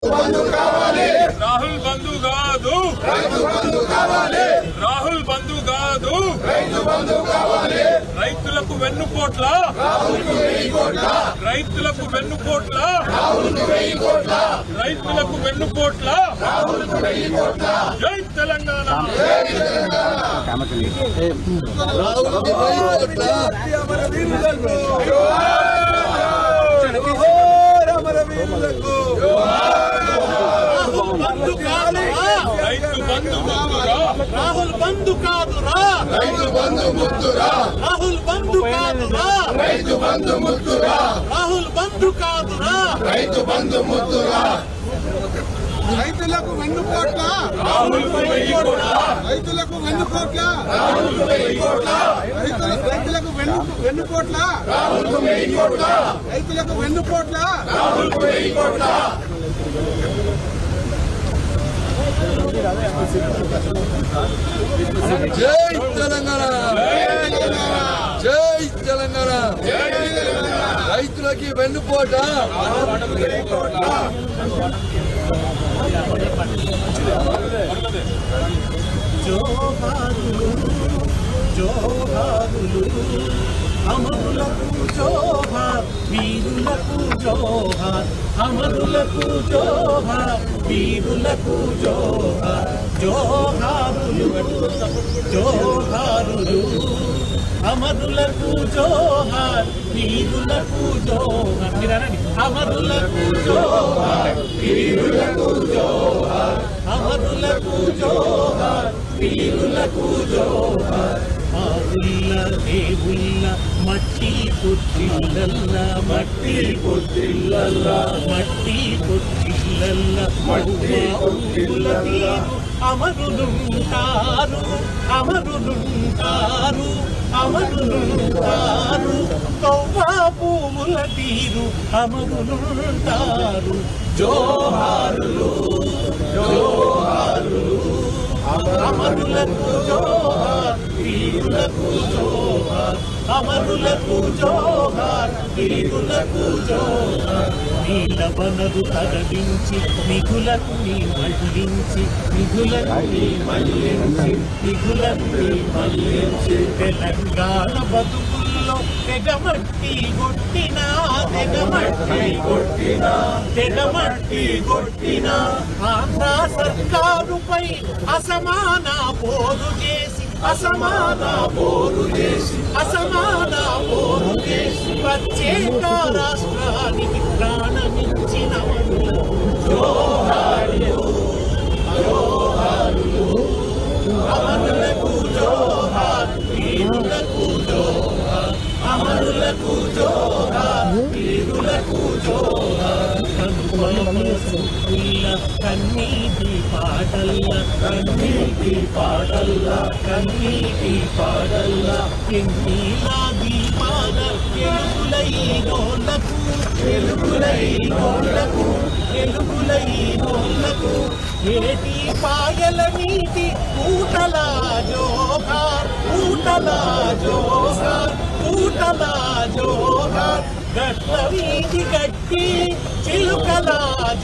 రాహుల్ బంధు కాదు, రాహుల్ బంధు కాదు, రైతులకు వెన్నుపోట్ల, రైతులకు వెన్నుపోట్ల, రైతులకు వెన్నుపోట్ల. జై తెలంగాణ. రాహుల్ బంధు కాదురా, రైతు బంధు ముద్దురా, రాహుల్ బంధు కాదురా, రైతు బంధు ముద్దురా, రాహుల్ బంధు కాదురా, రైతు బంధు ముద్దురా. రైతులకు వెన్నుపోట్ల, రైతులకు వెన్నుపోట్ల, రైతులకు వెన్నుపోట్ల, రైతులకు వెన్నుపోట్ల. జై తెలంగాణ, జై తెలంగాణ. రైతులకి వెన్నుపోట, జోహారులు జోహారులు అమరులకు జోహార్, వీరులకు జోహార్, అమరులకు జోహార్, వీరులకు జోహార్. జోహారులు జోహారులు అమరులకు జోహార్, వీరులకు జోహార్. మీరనండి, అమరులకు జోహార్, వీరులకు జోహార్, అమరులకు జోహార్, వీరులకు జోహార్. ఆవుల్ల దేవుల్ల మట్టి పుట్టిల్లల్ల, మట్టి పుట్టిల్లల్ల, మట్టి పుట్టిల్లల్ల, ఊళ్ళ తీరు అమరులుంటారు, అమరులుంటారు, అమరులుంటారు. కౌవా పువ్వుల తీరు అమరులుంటారు. జోహారులు జోహారులు అమరులకు జోహార్, వీరులకు జోహార్, అమరులకు జోహార్, వీరులకు జోహార్. నీలవనరు తరలించి నిధులకు నీ మళ్లించి, నిధులకు నీ మళ్లించి, నిధులకు నీ మళ్లించి. తెలంగాణ బతుకుల్లో తెగమట్టి కొట్టినా, తెగమట్టి కొట్టినా, తెగమట్టి కొట్టినా. ఆంధ్ర సర్కారుపై అసమాన పోరు చేసి, అసమాన పోరు చేసి, అసమాన పోరు చేసి. ప్రత్యేక రాష్ట్రానికి ప్రాణమిచ్చిన జోహారులు జోహారులు, అమరులకు జోహార్, వీరులకు జోహార్, అమరులకు జోహార్, వీరులకు జోహార్. కన్నీటి పాటల్ల, కన్నీటి పాటల్ల, కన్నీటి పాటల్ల. ఎన్నీలా దీపాల ఎలుగులైనోళ్లకు, ఎలుగులైనోళ్లకు, ఎలుగులైనోళ్లకు. ఏటి పాయల నీటి ఊటల జోహార్, ఊటల జోహార్, ఊటల జోహార్. గట్ల వీధి గట్టి చిలుకల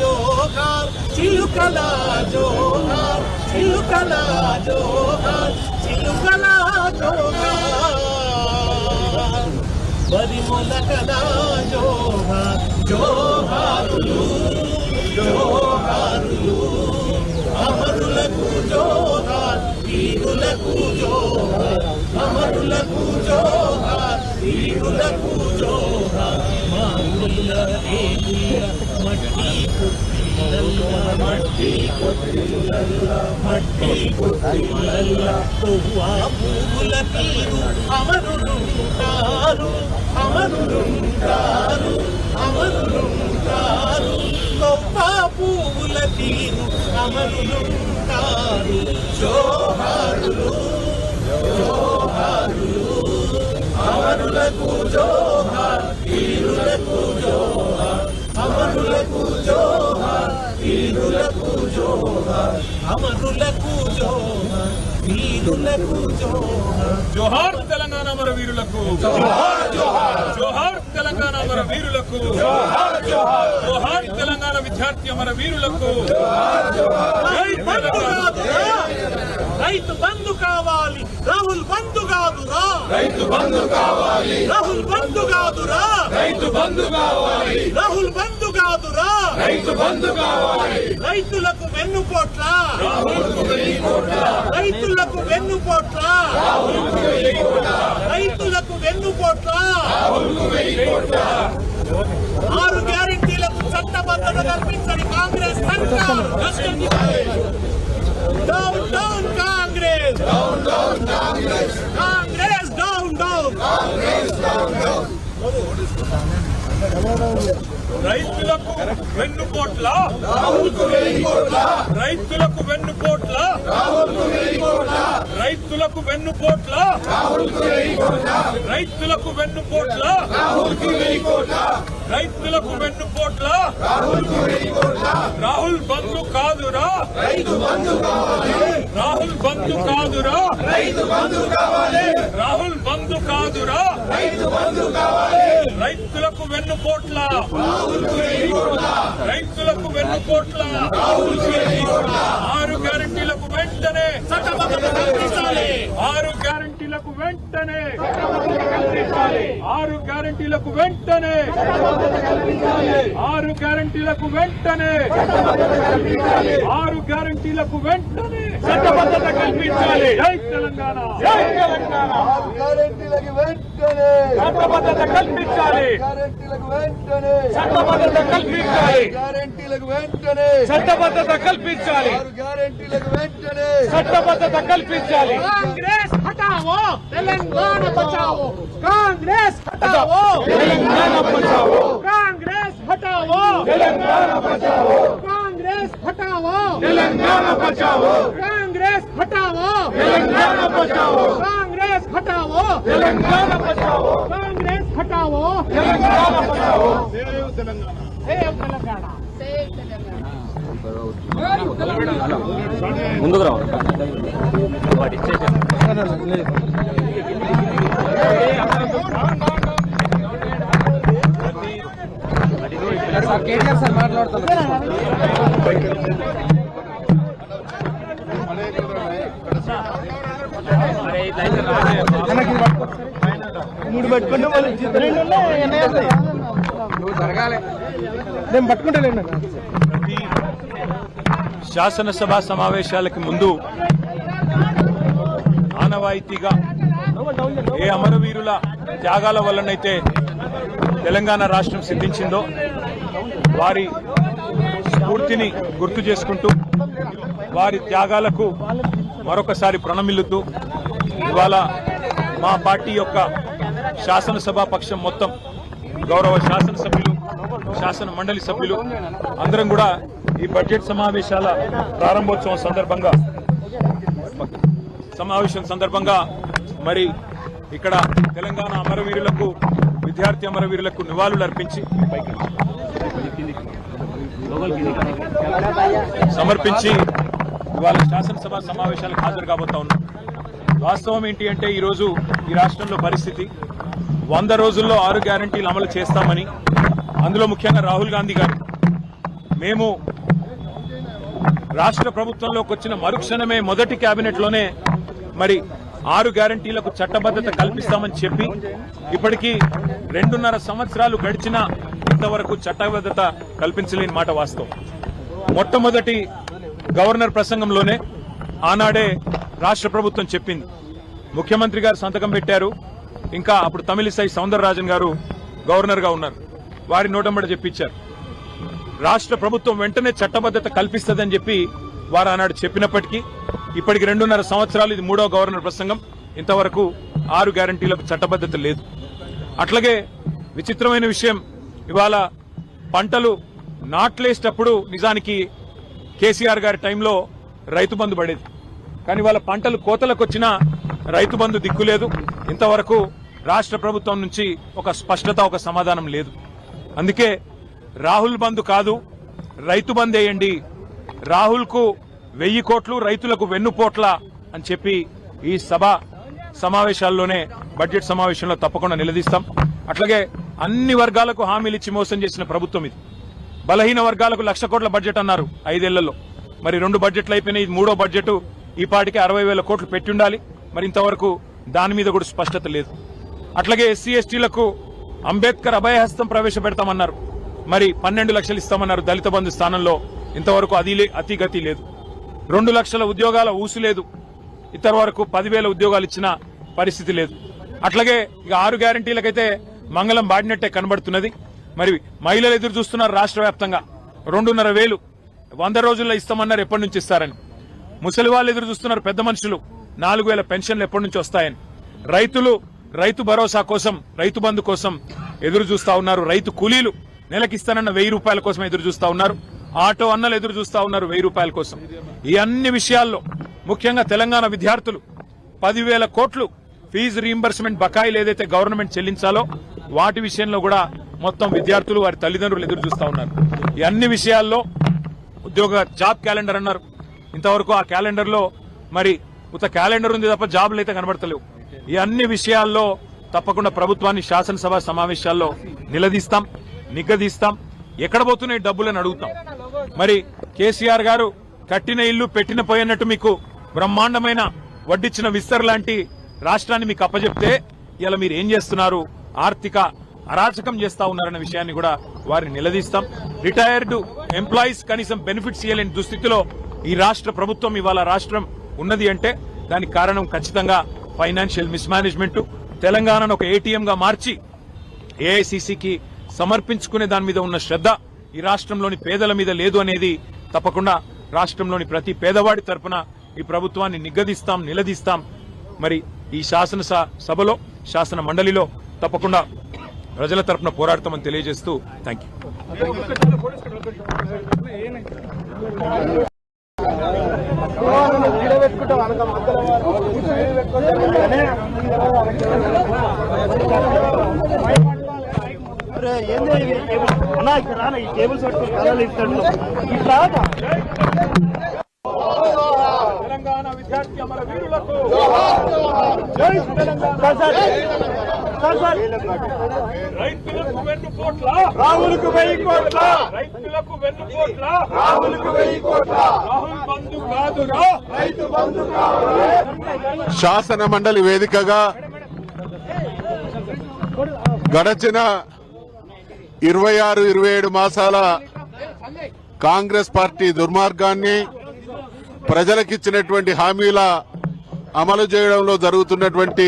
జోహార్, చిలుకల జోహార్, చిలుకల జోహార్, చిలుకల జోహార్. వరి మొలకల జోహార్, జోహారులు జోహారులు, అమరులకు జోహార్, వీరులకు జోహార్, అమరులకు జోహార్, వీరులకు జోహార్. మా ఊళ్ళ రేగుళ్ళ మట్టి కొట్టిల్లల్ల, మట్టి కొట్టిల్లల్ల, మట్టి కొట్టిల్లల్ల. కొవ్వా పువ్వుల తీరు అమరులుంటారు, అమరులుంటారు, అమరులుంటారు. కొవ్వా పువ్వుల తీరు అమరులుంటారు. జోహారులు జోహారులు, అమరులకు జోహార్, వీరులకు జోహార్, అమరులకు జోహార్, వీరులకు జోహార్, అమరులకు జోహార్, వీరులకు జోహార్. జోహార్ తెలంగాణ అమర వీరులకు, జోహార్ జోహార్, జోహార్ తెలంగాణ. తెలంగాణ అమర వీరులకు జోహార్ తెలంగాణ విద్యార్థి అమర వీరులకు జై తెలంగాణ. రైతు బంధు కావాలి, రాహుల్ బంధు కాదురా. రైతు బంధు కావాలి, రాహుల్ బంధు కాదురా. రైతు బంధు కావాలి, రాహుల్ బంధు కాదురా. రైతు బంధు కావాలి. రైతులకు వెన్నుపోట్ల, రైతులకు వెన్నుపోట్ల, రైతులకు వెన్నుపోట్ల. 6 గ్యారెంటీలకు చట్టబద్ధత కల్పించని కాంగ్రెస్ సర్కార్. Down down Congress, Congress down down. రైతులకు వెన్నుపోట్ల, రైతులకు వెన్నుపోట్ల, రైతులకు వెన్నుపోట్ల, రైతులకు వెన్నుపోట్ల, రైతులకు వెన్నుపోట్ల. రాహుల్ బంధు కాదురా, రాహుల్ బంధు కాదురా, రాహుల్ బంధు కాదురా. రైతులకు వెన్నుపోట్ల, రైతులకు వెన్నుపోట్ల. 6 గ్యారెంటీలకు వెంటనే చట్టబద్ధత కల్పించాలి. 6 గ్యారెంటీలకు వెంటనే 6 గ్యారెంటీలకు వెంటనే 6 గ్యారెంటీలకు వెంటనే 6 గ్యారెంటీలకు వెంటనే చట్టబద్ధత కల్పించాలి. జై తెలంగాణ, జై తెలంగాణ. గ్యారెంటీలకు వెంటనే, చట్టబద్ధత కల్పించాలి, గ్యారెంటీలకు వెంటనే, చట్టబద్ధత కల్పించాలి, గ్యారెంటీలకు వెంటనే, చట్టబద్ధత కల్పించాలి, 6 గ్యారెంటీలకు వెంటనే. చట్టబద్ధత కల్పించాలి. కాంగ్రెస్ హటావో, తెలంగాణ బచావో. కాంగ్రెస్ హటావో, తెలంగాణ బచావో, కాంగ్రెస్ హటావో, తెలంగాణ బచావో, కాంగ్రెస్ హటావో, తెలంగాణ బచావో, కాంగ్రెస్ హటావో, తెలంగాణ బచావో, కాంగ్రెస్ హటావో, తెలంగాణ బచావో, కాంగ్రెస్ హటావో. తెలంగాణ బచావో. సేవ్ తెలంగాణ. ముందుకు రా కేటీఆర్ సార్ మాట్లాడుతున్నారు. మూడు పట్టుకుంటే నువ్వు జరగాలి. నేను పట్టుకుంటా. శాసనసభ సమావేశాలకి ముందు ఆనవాయితీగా ఏ అమరవీరుల త్యాగాల వల్లనైతే తెలంగాణ రాష్ట్రం సిద్ధించిందో వారి స్ఫూర్తిని గుర్తు చేసుకుంటూ వారి త్యాగాలకు మరొకసారి ప్రణమిల్లుతూ ఇవాళ మా పార్టీ యొక్క శాసనసభా పక్షం మొత్తం గౌరవ శాసనసభ్యులు, శాసన మండలి సభ్యులు అందరం కూడా ఈ బడ్జెట్ ప్రారంభోత్సవం సందర్భంగా మరి ఇక్కడ తెలంగాణ అమరవీరులకు, విద్యార్థి అమరవీరులకు నివాళులు అర్పించి సమర్పించి ఇవాళ శాసనసభ సమావేశాలకు హాజరు కాబోతా ఉన్నాం. వాస్తవం ఏంటి అంటే ఈరోజు ఈ రాష్ట్రంలో పరిస్థితి 100 రోజుల్లో 6 గ్యారెంటీలు అమలు చేస్తామని, అందులో ముఖ్యంగా రాహుల్ గాంధీ గారు మేము రాష్ట్ర ప్రభుత్వంలోకి వచ్చిన మరుక్షణమే మొదటి కేబినెట్ లోనే మరి 6 గ్యారెంటీలకు చట్టబద్ధత కల్పిస్తామని చెప్పి ఇప్పటికీ 2.5 సంవత్సరాలు గడిచినా ఇంతవరకు చట్టబద్ధత కల్పించలేని మాట వాస్తవం. మొట్టమొదటి గవర్నర్ ప్రసంగంలోనే ఆనాడే రాష్ట్ర ప్రభుత్వం చెప్పింది. ముఖ్యమంత్రి గారు సంతకం పెట్టారు. ఇంకా అప్పుడు తమిళిసై సౌందరరాజన్ గారు గవర్నర్ గా ఉన్నారు. వారి నోటంబడ చెప్పించారు. రాష్ట్ర ప్రభుత్వం వెంటనే చట్టబద్ధత కల్పిస్తుందని చెప్పి వారు ఆనాడు చెప్పినప్పటికీ ఇప్పటికి 2.5 సంవత్సరాలు ఇది 3వ గవర్నర్ ప్రసంగం. ఇంతవరకు 6 గ్యారెంటీలకు చట్టబద్ధత లేదు. అట్లాగే విచిత్రమైన విషయం, ఇవాళ పంటలు నాట్లేసేటప్పుడు నిజానికి కేసీఆర్ గారి టైంలో రైతు బంధు పడేది. కానీ వాళ్ళ పంటలు కోతలకు వచ్చినా రైతు బంధు దిక్కులేదు. ఇంతవరకు రాష్ట్ర ప్రభుత్వం నుంచి ఒక స్పష్టత, ఒక సమాధానం లేదు. అందుకే రాహుల్ బంధు కాదు, రైతు బంద్ వేయండి, రాహుల్ కు 1000 కోట్లు, రైతులకు వెన్నుపోట్ల అని చెప్పి ఈ సభ సమావేశాల్లోనే, బడ్జెట్ సమావేశంలో తప్పకుండా నిలదీస్తాం. అట్లాగే అన్ని వర్గాలకు హామీలు ఇచ్చి మోసం చేసిన ప్రభుత్వం ఇది. బలహీన వర్గాలకు 1,00,000 కోట్ల బడ్జెట్ అన్నారు 5 ఏళ్లలో. మరి 2 బడ్జెట్లు అయిపోయినాయి. 3వ బడ్జెట్ ఈ పాటికి 60,000 కోట్లు పెట్టి ఉండాలి. మరి ఇంతవరకు దాని మీద కూడా స్పష్టత లేదు. అట్లాగే ఎస్సీ ఎస్టీలకు అంబేద్కర్ అభయహస్తం ప్రవేశపెడతామన్నారు. మరి 12 లక్షలు ఇస్తామన్నారు దళిత బంధు స్థానంలో. ఇంతవరకు అతిగతి లేదు. 2 లక్షల ఉద్యోగాల ఊసు లేదు. ఇంతవరకు 10,000 ఉద్యోగాలు ఇచ్చిన పరిస్థితి లేదు. అట్లాగే ఇక 6 గ్యారంటీలకైతే మంగళం బాడినట్టే కనబడుతున్నది. మరి మహిళలు ఎదురు చూస్తున్నారు. రాష్ట్ర వ్యాప్తంగా 2,500 100 రోజుల్లో ఇస్తామన్నారు. ఎప్పటి నుంచి ఇస్తారని. ముసలి వాళ్ళు ఎదురు చూస్తున్నారు. పెద్ద మనుషులు 4,000 పెన్షన్లు ఎప్పటి నుంచి వస్తాయని. రైతులు రైతు భరోసా కోసం, రైతు బంధు కోసం ఎదురు చూస్తా ఉన్నారు. రైతు కూలీలు నెలకిస్తానన్న 1,000 రూపాయల కోసం ఎదురు చూస్తా ఉన్నారు. ఆటో అన్నలు ఎదురు చూస్తా ఉన్నారు 1,000 రూపాయల కోసం. ఈ అన్ని విషయాల్లో ముఖ్యంగా తెలంగాణ విద్యార్థులు 10,000 కోట్లు ఫీజు రీయింబర్స్మెంట్ బకాయిలు ఏదైతే గవర్నమెంట్ చెల్లించాలో వాటి విషయంలో కూడా మొత్తం విద్యార్థులు వారి తల్లిదండ్రులు ఎదురు చూస్తా ఉన్నారు. ఈ అన్ని విషయాల్లో జాబ్ క్యాలెండర్ అన్నారు. ఇంతవరకు ఆ క్యాలెండర్ లో మరి ఉత్త క్యాలెండర్ ఉంది తప్ప జాబులు అయితే కనబడతలేవు. ఈ అన్ని విషయాల్లో తప్పకుండా ప్రభుత్వాన్ని శాసనసభ సమావేశాల్లో నిలదీస్తాం, నిగ్గదీస్తాం. ఎక్కడ పోతున్నాయి డబ్బులని అడుగుతాం. మరి కేసీఆర్ గారు కట్టిన ఇల్లు పెట్టిన పోయినట్టు మీకు బ్రహ్మాండమైన వడ్డిచ్చిన విస్తర్ లాంటి రాష్ట్రాన్ని మీకు అప్పచెప్తే ఇలా మీరు ఏం చేస్తున్నారు, ఆర్థిక అరాచకం చేస్తా ఉన్నారన్న విషయాన్ని కూడా వారిని నిలదీస్తాం. రిటైర్డ్ ఎంప్లాయీస్ కనీసం బెనిఫిట్స్ ఇవ్వలేని దుస్థితిలో ఈ రాష్ట్ర ప్రభుత్వం ఇవాళ రాష్ట్రం ఉన్నది అంటే దానికి కారణం ఖచ్చితంగా ఫైనాన్షియల్ మిస్మేనేజ్మెంట్. తెలంగాణను ఒక ఏటీఎం గా మార్చి ఏఐసీసీకి సమర్పించుకునే దాని మీద ఉన్న శ్రద్ధ ఈ రాష్ట్రంలోని పేదల మీద లేదు అనేది తప్పకుండా రాష్ట్రంలోని ప్రతి పేదవాడి తరపున ఈ ప్రభుత్వాన్ని నిగ్గదీస్తాం, నిలదీస్తాం. మరి ఈ శాసనసభలో, శాసన మండలిలో తప్పకుండా ప్రజల తరపున పోరాడతామని తెలియజేస్తూ థ్యాంక్ తెలంగాణ విద్యార్థి అమర వీరులకు రైతులకు వెన్నుపోట్ల రాహుల్కు 1000 కోట్ల, రైతులకు వెన్నుపోట్ల రాహుల్కు 1000 కోట్ల, రాహుల్ బంధు కాదురా రైతు బంధు కావాలి. శాసన మండలి వేదికగా గడచిన 26-27 మాసాల కాంగ్రెస్ పార్టీ దుర్మార్గాన్ని, ప్రజలకిచ్చినటువంటి హామీల అమలు చేయడంలో జరుగుతున్నటువంటి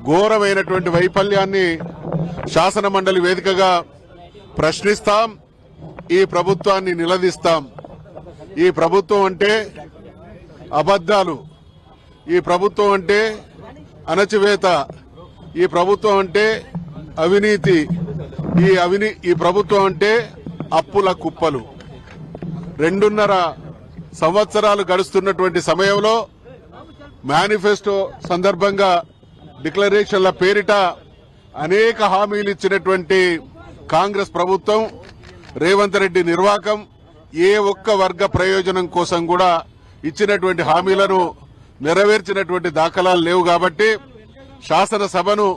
ఘోరమైనటువంటి వైఫల్యాన్ని శాసన మండలి వేదికగా ప్రశ్నిస్తాం. ఈ ప్రభుత్వాన్ని నిలదీస్తాం. ఈ ప్రభుత్వం అంటే అబద్దాలు, ఈ ప్రభుత్వం అంటే అణచివేత, ఈ ప్రభుత్వం అంటే అవినీతి, ఈ ప్రభుత్వం అంటే అప్పుల కుప్పలు. 2.5 సంవత్సరాలు గడుస్తున్నటువంటి సమయంలో మేనిఫెస్టో సందర్భంగా డిక్లరేషన్ల పేరిట అనేక హామీలు ఇచ్చినటువంటి కాంగ్రెస్ ప్రభుత్వం, రేవంత్ రెడ్డి నిర్వాకం ఏ ఒక్క వర్గ ప్రయోజనం కోసం కూడా ఇచ్చినటువంటి హామీలను నెరవేర్చినటువంటి దాఖలాలు లేవు. కాబట్టి శాసనసభను,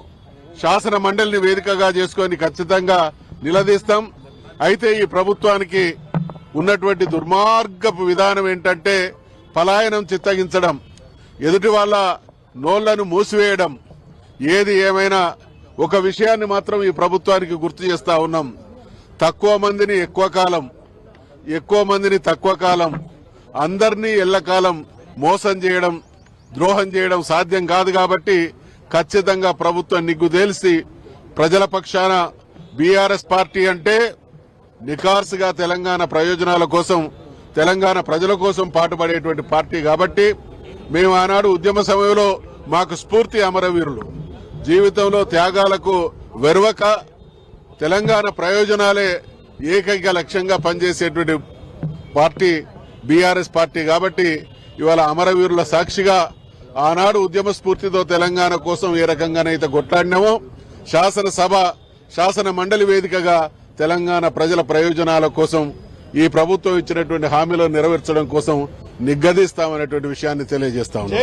శాసన మండలిని వేదికగా చేసుకొని ఖచ్చితంగా నిలదీస్తాం. అయితే ఈ ప్రభుత్వానికి ఉన్నటువంటి దుర్మార్గపు విధానం ఏంటంటే పలాయనం చిత్తగించడం, ఎదుటి వాళ్ళ నోళ్లను మూసివేయడం. ఏది ఏమైనా ఒక విషయాన్ని మాత్రం ఈ ప్రభుత్వానికి గుర్తు చేస్తా ఉన్నాం. తక్కువ మందిని ఎక్కువ కాలం, ఎక్కువ మందిని తక్కువ కాలం, అందరినీ ఎల్లకాలం మోసం చేయడం, ద్రోహం చేయడం సాధ్యం కాదు. కాబట్టి ఖచ్చితంగా ప్రభుత్వం నిగ్గుదేల్సి ప్రజల పక్షాన బీఆర్ఎస్ పార్టీ అంటే నిఖార్సుగా తెలంగాణ ప్రయోజనాల కోసం, తెలంగాణ ప్రజల కోసం పాటుపడేటువంటి పార్టీ. కాబట్టి మేము ఆనాడు ఉద్యమ సమయంలో మాకు స్ఫూర్తి అమరవీరులు, జీవితంలో త్యాగాలకు వెరువక తెలంగాణ ప్రయోజనాలే ఏకైక లక్ష్యంగా పనిచేసేటువంటి పార్టీ బీఆర్ఎస్ పార్టీ. కాబట్టి ఇవాళ అమరవీరుల సాక్షిగా ఆనాడు ఉద్యమ స్ఫూర్తితో తెలంగాణ కోసం ఏ రకంగానైతే కొట్లాడినామో శాసనసభ, శాసన మండలి వేదికగా తెలంగాణ ప్రజల ప్రయోజనాల కోసం, ఈ ప్రభుత్వం ఇచ్చినటువంటి హామీలను నెరవేర్చడం కోసం నిగ్గదీస్తామనేటువంటి విషయాన్ని తెలియజేస్తా ఉన్నాం.